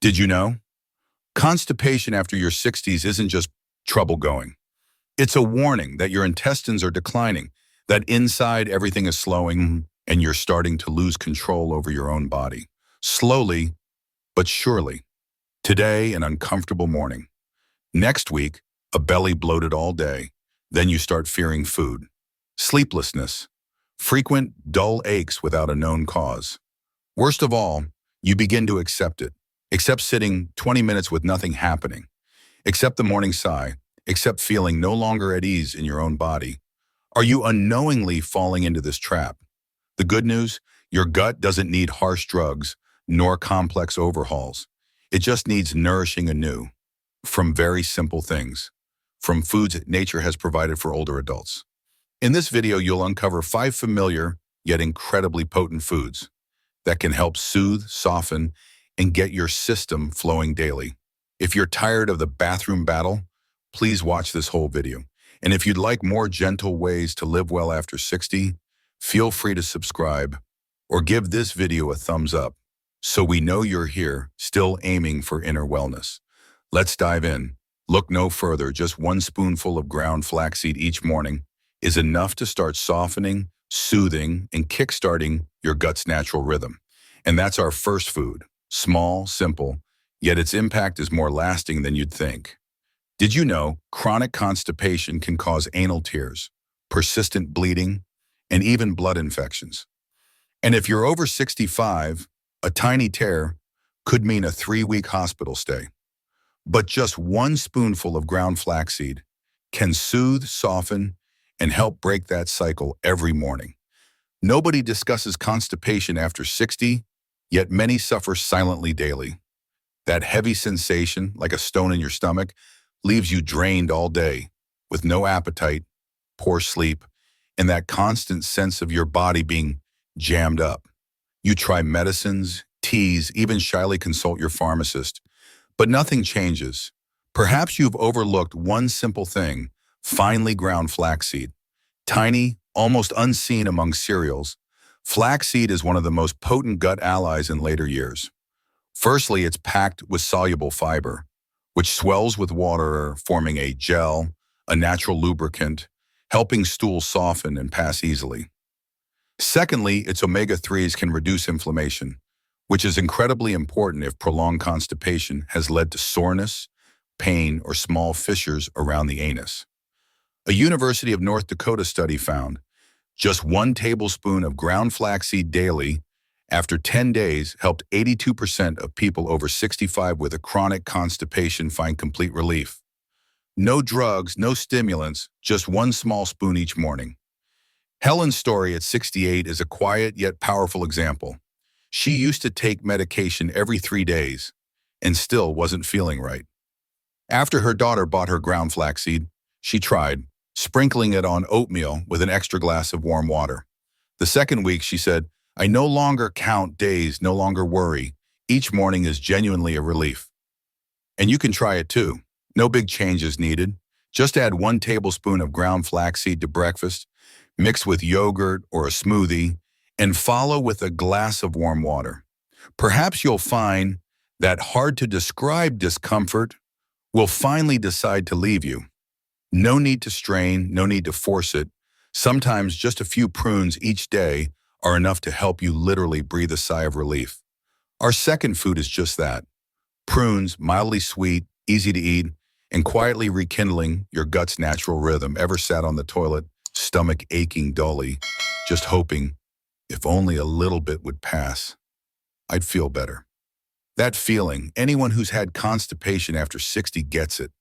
Did you know? Constipation after your 60s isn't just trouble going. It's a warning that your intestines are declining, that inside everything is slowing, and you're starting to lose control over your own body. Slowly, but surely. Today, an uncomfortable morning. Next week, a belly bloated all day. Then you start fearing food. Sleeplessness. Frequent, dull aches without a known cause. Worst of all, you begin to accept it. Accept sitting 20 minutes with nothing happening. Accept the morning sigh. Accept feeling no longer at ease in your own body. Are you unknowingly falling into this trap? The good news, your gut doesn't need harsh drugs nor complex overhauls. It just needs nourishing anew from very simple things, from foods nature has provided for older adults. In this video, you'll uncover 5 familiar yet incredibly potent foods that can help soothe, soften, and get your system flowing daily. If you're tired of the bathroom battle, please watch this whole video. And if you'd like more gentle ways to live well after 60, feel free to subscribe or give this video a thumbs up so we know you're here, still aiming for inner wellness. Let's dive in. Look no further, just 1 spoonful of ground flaxseed each morning is enough to start softening, soothing, and kickstarting your gut's natural rhythm. And that's our first food. Small, simple, yet its impact is more lasting than you'd think. Did you know chronic constipation can cause anal tears, persistent bleeding, and even blood infections? And if you're over 65, a tiny tear could mean a 3-week hospital stay. But just 1 spoonful of ground flaxseed can soothe, soften, and help break that cycle every morning. Nobody discusses constipation after 60, yet many suffer silently daily. That heavy sensation, like a stone in your stomach, leaves you drained all day, with no appetite, poor sleep, and that constant sense of your body being jammed up. You try medicines, teas, even shyly consult your pharmacist, but nothing changes. Perhaps you've overlooked one simple thing: finely ground flaxseed. Tiny, almost unseen among cereals, flaxseed is one of the most potent gut allies in later years. Firstly, it's packed with soluble fiber, which swells with water, forming a gel, a natural lubricant, helping stools soften and pass easily. Secondly, its omega-3s can reduce inflammation, which is incredibly important if prolonged constipation has led to soreness, pain, or small fissures around the anus. A University of North Dakota study found just 1 tablespoon of ground flaxseed daily after 10 days helped 82% of people over 65 with a chronic constipation find complete relief. No drugs, no stimulants, just 1 small spoon each morning. Helen's story at 68 is a quiet yet powerful example. She used to take medication every 3 days and still wasn't feeling right. After her daughter bought her ground flaxseed, she tried, sprinkling it on oatmeal with an extra glass of warm water. The second week, she said, "I no longer count days, no longer worry. Each morning is genuinely a relief." And you can try it too. No big changes needed. Just add 1 tablespoon of ground flaxseed to breakfast, mix with yogurt or a smoothie, and follow with a glass of warm water. Perhaps you'll find that hard-to-describe discomfort will finally decide to leave you. No need to strain, no need to force it. Sometimes just a few prunes each day are enough to help you literally breathe a sigh of relief. Our second food is just that. Prunes, mildly sweet, easy to eat, and quietly rekindling your gut's natural rhythm. Ever sat on the toilet, stomach aching dully, just hoping, if only a little bit would pass, I'd feel better. That feeling, anyone who's had constipation after 60 gets it.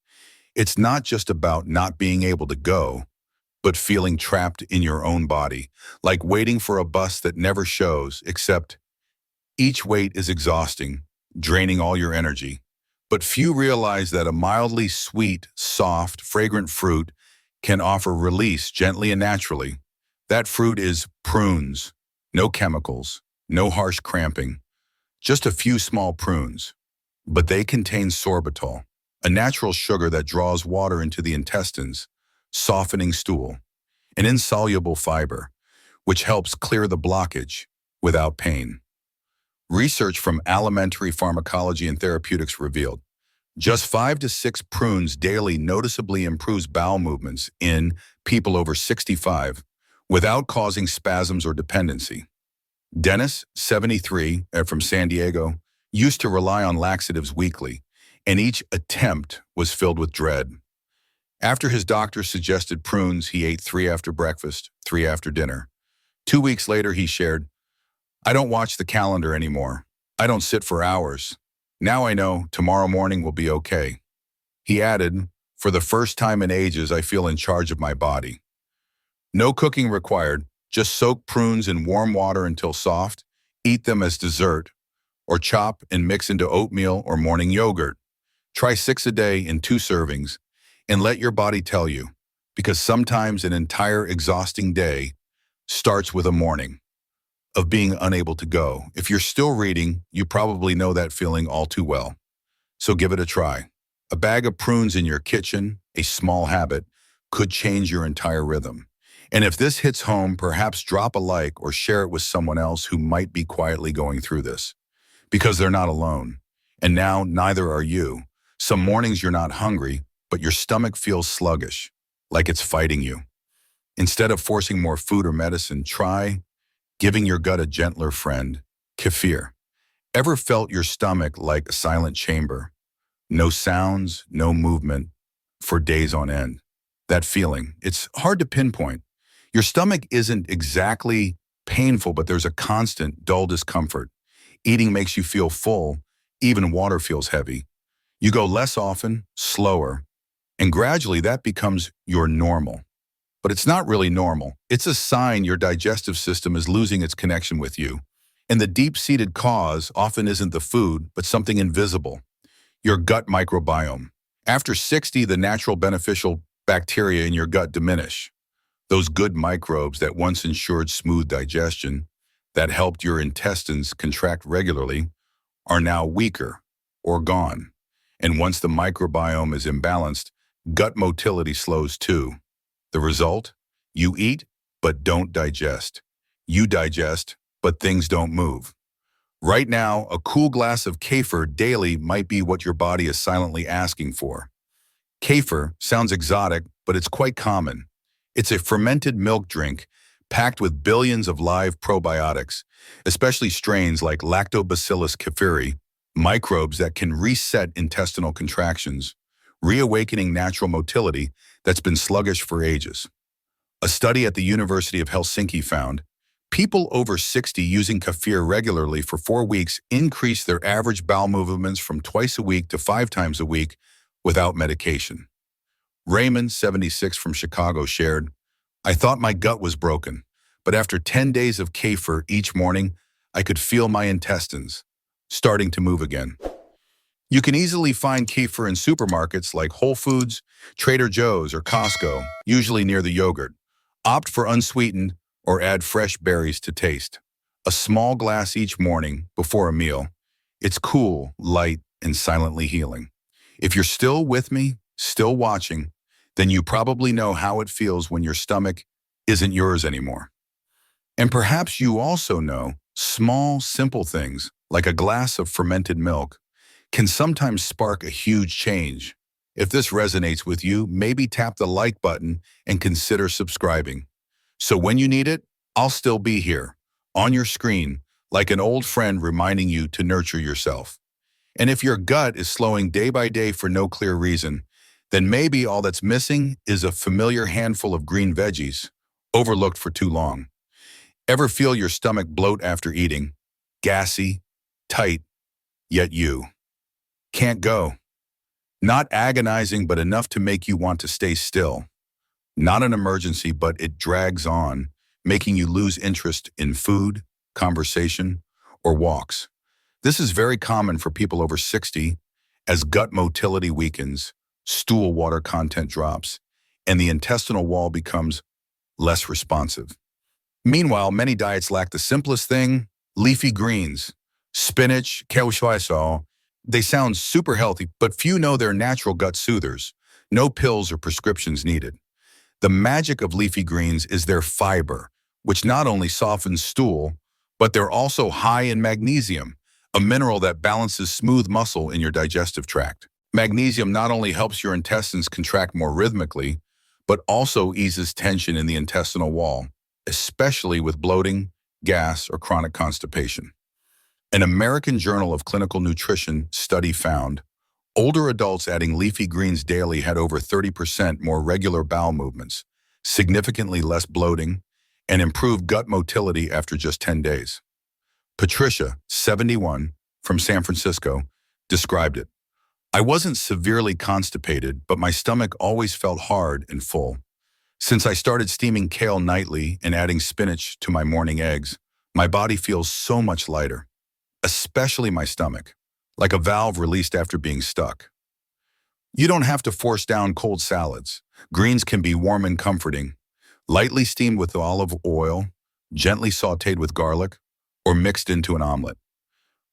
It's not just about not being able to go, but feeling trapped in your own body, like waiting for a bus that never shows, except each wait is exhausting, draining all your energy. But few realize that a mildly sweet, soft, fragrant fruit can offer release gently and naturally. That fruit is prunes. No chemicals, no harsh cramping, just a few small prunes. But they contain sorbitol, a natural sugar that draws water into the intestines, softening stool, an insoluble fiber, which helps clear the blockage without pain. Research from Alimentary Pharmacology and Therapeutics revealed just 5 to 6 prunes daily noticeably improves bowel movements in people over 65 without causing spasms or dependency. Dennis, 73, from San Diego, used to rely on laxatives weekly, and each attempt was filled with dread. After his doctor suggested prunes, he ate 3 after breakfast, 3 after dinner. 2 weeks later, he shared, "I don't watch the calendar anymore. I don't sit for hours. Now I know tomorrow morning will be okay." He added, "For the first time in ages, I feel in charge of my body." No cooking required. Just soak prunes in warm water until soft, eat them as dessert, or chop and mix into oatmeal or morning yogurt. Try 6 a day in 2 servings, and let your body tell you, because sometimes an entire exhausting day starts with a morning of being unable to go. If you're still reading, you probably know that feeling all too well. So give it a try. A bag of prunes in your kitchen, a small habit, could change your entire rhythm. And if this hits home, perhaps drop a like or share it with someone else who might be quietly going through this, because they're not alone. And now, neither are you. Some mornings you're not hungry, but your stomach feels sluggish, like it's fighting you. Instead of forcing more food or medicine, try giving your gut a gentler friend, kefir. Ever felt your stomach like a silent chamber? No sounds, no movement, for days on end. That feeling, it's hard to pinpoint. Your stomach isn't exactly painful, but there's a constant, dull discomfort. Eating makes you feel full, even water feels heavy. You go less often, slower, and gradually that becomes your normal. But it's not really normal. It's a sign your digestive system is losing its connection with you. And the deep-seated cause often isn't the food, but something invisible, your gut microbiome. After 60, the natural beneficial bacteria in your gut diminish. Those good microbes that once ensured smooth digestion, that helped your intestines contract regularly, are now weaker or gone. And once the microbiome is imbalanced, gut motility slows too. The result? You eat, but don't digest. You digest, but things don't move. Right now, a cool glass of kefir daily might be what your body is silently asking for. Kefir sounds exotic, but it's quite common. It's a fermented milk drink packed with billions of live probiotics, especially strains like Lactobacillus kefiri, microbes that can reset intestinal contractions, reawakening natural motility that's been sluggish for ages. A study at the University of Helsinki found people over 60 using kefir regularly for 4 weeks increased their average bowel movements from twice a week to 5 times a week without medication. Raymond, 76, from Chicago, shared, "I thought my gut was broken, but after 10 days of kefir each morning, I could feel my intestines starting to move again." You can easily find kefir in supermarkets like Whole Foods, Trader Joe's, or Costco, usually near the yogurt. Opt for unsweetened or add fresh berries to taste. A small glass each morning before a meal. It's cool, light, and silently healing. If you're still with me, still watching, then you probably know how it feels when your stomach isn't yours anymore. And perhaps you also know small, simple things, like a glass of fermented milk, can sometimes spark a huge change. If this resonates with you, maybe tap the like button and consider subscribing. So when you need it, I'll still be here, on your screen, like an old friend reminding you to nurture yourself. And if your gut is slowing day by day for no clear reason, then maybe all that's missing is a familiar handful of green veggies, overlooked for too long. Ever feel your stomach bloat after eating? Gassy, tight, yet you can't go. Not agonizing, but enough to make you want to stay still. Not an emergency, but it drags on, making you lose interest in food, conversation, or walks. This is very common for people over 60 as gut motility weakens, stool water content drops, and the intestinal wall becomes less responsive. Meanwhile, many diets lack the simplest thing: leafy greens, spinach, kale. They sound super healthy, but few know they're natural gut soothers. No pills or prescriptions needed. The magic of leafy greens is their fiber, which not only softens stool, but they're also high in magnesium, a mineral that balances smooth muscle in your digestive tract. Magnesium not only helps your intestines contract more rhythmically, but also eases tension in the intestinal wall, especially with bloating, gas, or chronic constipation. An American Journal of Clinical Nutrition study found older adults adding leafy greens daily had over 30% more regular bowel movements, significantly less bloating, and improved gut motility after just 10 days. Patricia, 71, from San Francisco, described it. I wasn't severely constipated, but my stomach always felt hard and full. Since I started steaming kale nightly and adding spinach to my morning eggs, my body feels so much lighter, especially my stomach, like a valve released after being stuck. You don't have to force down cold salads. Greens can be warm and comforting, lightly steamed with olive oil, gently sautéed with garlic, or mixed into an omelet.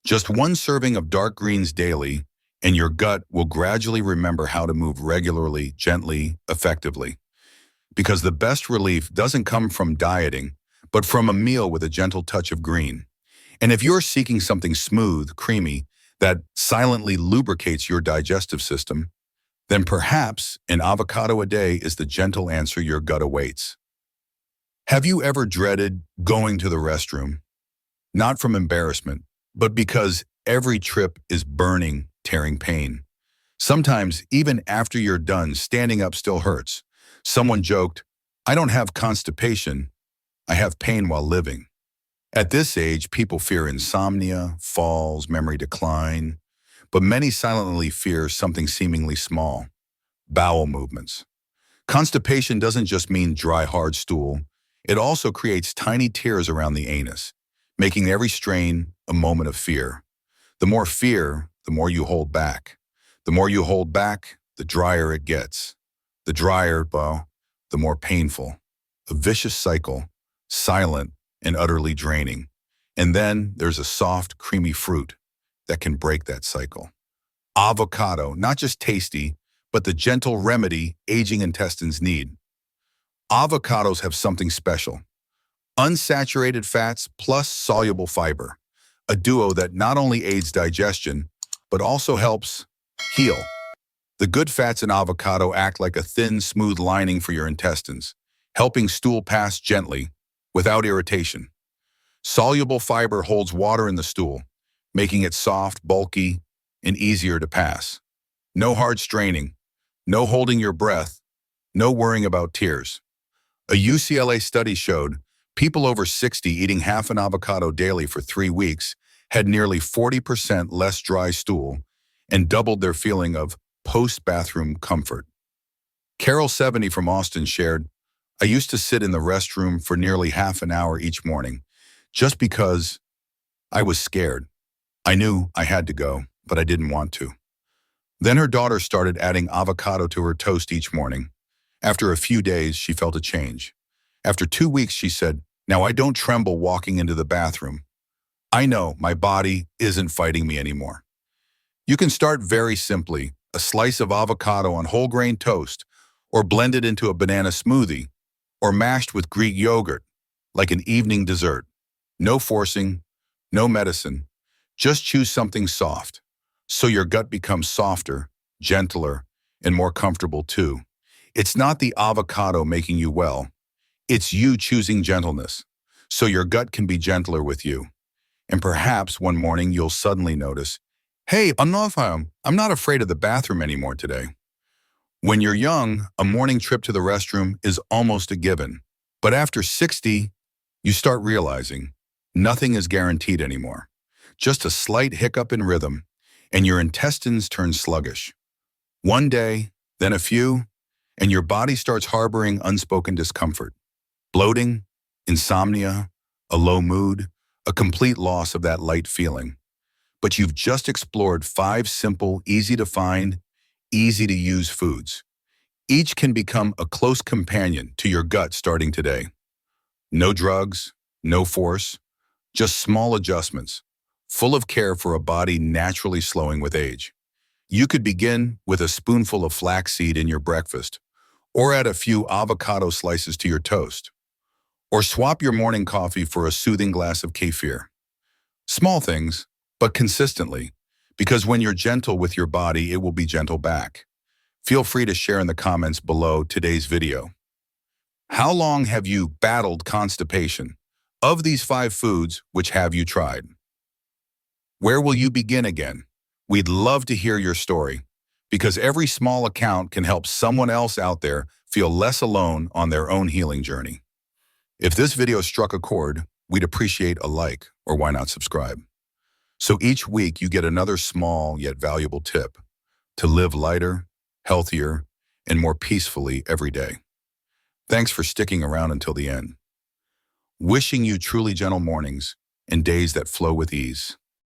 Just one serving of dark greens daily, and your gut will gradually remember how to move regularly, gently, effectively. Because the best relief doesn't come from dieting, but from a meal with a gentle touch of green. And if you're seeking something smooth, creamy, that silently lubricates your digestive system, then perhaps an avocado a day is the gentle answer your gut awaits. Have you ever dreaded going to the restroom? Not from embarrassment, but because every trip is burning, tearing pain. Sometimes, even after you're done, standing up still hurts. Someone joked, "I don't have constipation, I have pain while living." At this age, people fear insomnia, falls, memory decline, but many silently fear something seemingly small: bowel movements. Constipation doesn't just mean dry, hard stool. It also creates tiny tears around the anus, making every strain a moment of fear. The more fear, the more you hold back. The more you hold back, the drier it gets. The drier, well, the more painful. A vicious cycle, silent and utterly draining. And then there's a soft, creamy fruit that can break that cycle. Avocado, not just tasty, but the gentle remedy aging intestines need. Avocados have something special: unsaturated fats plus soluble fiber, a duo that not only aids digestion, but also helps heal. The good fats in avocado act like a thin, smooth lining for your intestines, helping stool pass gently, without irritation. Soluble fiber holds water in the stool, making it soft, bulky, and easier to pass. No hard straining, no holding your breath, no worrying about tears. A UCLA study showed people over 60 eating half an avocado daily for 3 weeks had nearly 40% less dry stool and doubled their feeling of post-bathroom comfort. Carol, 70, from Austin, shared, "I used to sit in the restroom for nearly half an hour each morning, just because I was scared. I knew I had to go, but I didn't want to." Then her daughter started adding avocado to her toast each morning. After a few days, she felt a change. After 2 weeks, she said, "Now I don't tremble walking into the bathroom. I know my body isn't fighting me anymore." You can start very simply: a slice of avocado on whole grain toast, or blended into a banana smoothie, or mashed with Greek yogurt, like an evening dessert. No forcing, no medicine. Just choose something soft, so your gut becomes softer, gentler, and more comfortable too. It's not the avocado making you well. It's you choosing gentleness, so your gut can be gentler with you. And perhaps one morning you'll suddenly notice, "Hey, I'm not afraid of the bathroom anymore today." When you're young, a morning trip to the restroom is almost a given. But after 60, you start realizing nothing is guaranteed anymore. Just a slight hiccup in rhythm, and your intestines turn sluggish. One day, then a few, and your body starts harboring unspoken discomfort. Bloating, insomnia, a low mood, a complete loss of that light feeling. But you've just explored 5 simple, easy to find, easy to use foods. Each can become a close companion to your gut starting today. No drugs, no force, just small adjustments, full of care for a body naturally slowing with age. You could begin with a spoonful of flaxseed in your breakfast, or add a few avocado slices to your toast, or swap your morning coffee for a soothing glass of kefir. Small things, but consistently, because when you're gentle with your body, it will be gentle back. Feel free to share in the comments below today's video. How long have you battled constipation? Of these 5 foods, which have you tried? Where will you begin again? We'd love to hear your story, because every small account can help someone else out there feel less alone on their own healing journey. If this video struck a chord, we'd appreciate a like, or why not subscribe? So each week you get another small yet valuable tip to live lighter, healthier, and more peacefully every day. Thanks for sticking around until the end. Wishing you truly gentle mornings and days that flow with ease.